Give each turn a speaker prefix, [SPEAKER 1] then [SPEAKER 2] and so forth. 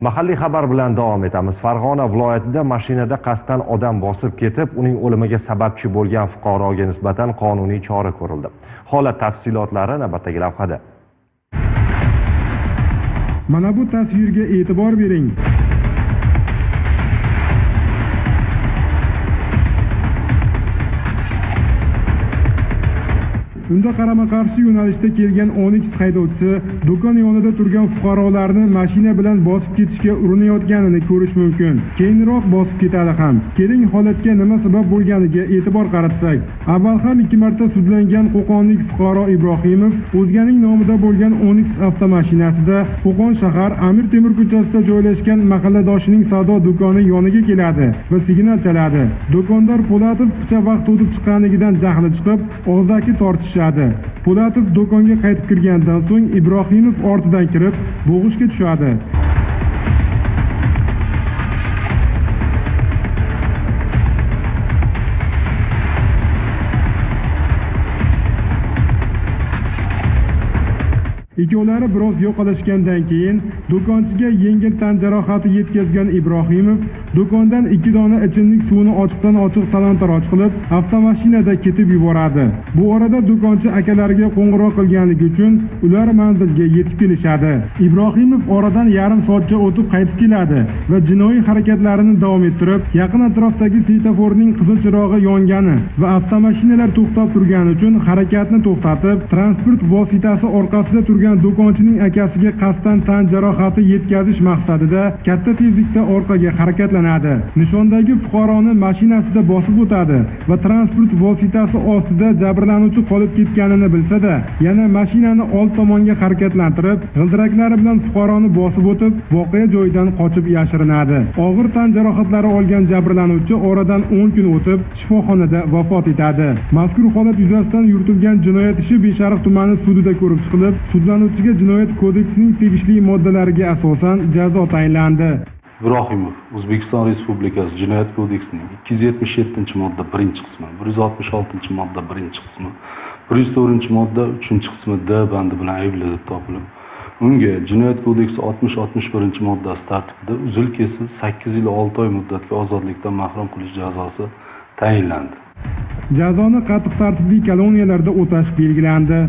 [SPEAKER 1] Mahalliy xabar bilan davom etamiz. Farg'ona viloyatida mashinada qasddan odam bosib ketib, uning o'limiga sababchi bo'lgan fuqaroga nisbatan qonuniy chora ko'rildi. Holat tafsilotlari navbatdagi lavhada.
[SPEAKER 2] Mana bu tasvirga e'tibor bering. Unda qarama-qarshi yo'nalishda kelgan Onyx haydovchisi do'kon yonida turgan fuqarolarni mashina bilan bosib ketishga urinayotganini ko'rish mumkin. Keyinroq bosib ketadi ham. Keling holatga nima sabab bo'lganiga e'tibor qaratsak. Avval ham 2 marta sudlangan qo'qonlik fuqaro Ibrohimov o'zganing nomida bo'lgan Onyx avtomashinasida Qo'qon shahar Amir Temur ko'chasida joylashgan mahalladoshining savdo do'koni yoniga keladi va signal chaladi. Do'kondor Po'latov picha vaqt o'tib chiqqanligidan jahli chiqib, og'zaki tortish Po'latov do'konga qaytib kirgandan so'ng Ibrohimov ortidan kirib, bo'g'ishga tushadi. Ikkovlari biroz yo'qolishgandan keyin do'konchiga yengil tan jarohati yetkazgan Ibrohimov do'kondan 2 dona ichimlik suvini ochiqdan ochiq talon-taroj qilib, avtomashinada ketib yuboradi. Bu orada do'konchi akalariga qo'ng'iroq qilganligi uchun ular manzilga yetib kelishadi. Ibrohimov oradan yarim soatcha o'tib qaytib keladi va jinoiy harakatlarini davom ettirib, yaqin atrofdagi svetoforning qizil chirog'i yongani va avtomashinalar to'xtab turgani uchun harakatni to'xtatib, transport vositasi orqasida turgan do'konchining akasiga qasddan tan jarohati yetkazish maqsadida katta tezlikda orqaga harakatlanadi. Nishondagi fuqaroni mashinasida bosib o'tadi va transport vositasi ostida jabrlanuvchi qolib ketganini bilsa-da, yana mashinani old tomonga harakatlantirib, g'ildiraklari bilan fuqaroni bosib o'tib, voqea joyidan qochib yashirinadi. Og'ir tan jarohatlari olgan jabrlanuvchi oradan 10 kun o'tib shifoxonada vafot etadi. Mazkur holat yuzasidan yuritilgan jinoyat ishi Beshariq tumani sudida ko'rib chiqilib, sudlanuvchiga Jinoyat kodeksining tegishli moddalariga asosan jazo tayinlandi.
[SPEAKER 3] Ibrohimov O'zbekiston Respublikasi Jinoyat kodeksining 277-modda 1-qismi, 166-modda 1-qismi, 104-modda 3-qismi D bandi bilan aybli deb topilib, unga Jinoyat kodeksi 60-61-moddasi tartibida uzil-kesil 8 yil 6 oy muddatga ozodlikdan mahrum qilish jazosi tayinlandi.
[SPEAKER 2] Jazoni qattiq tartibli koloniyalarda o'tash belgilandi.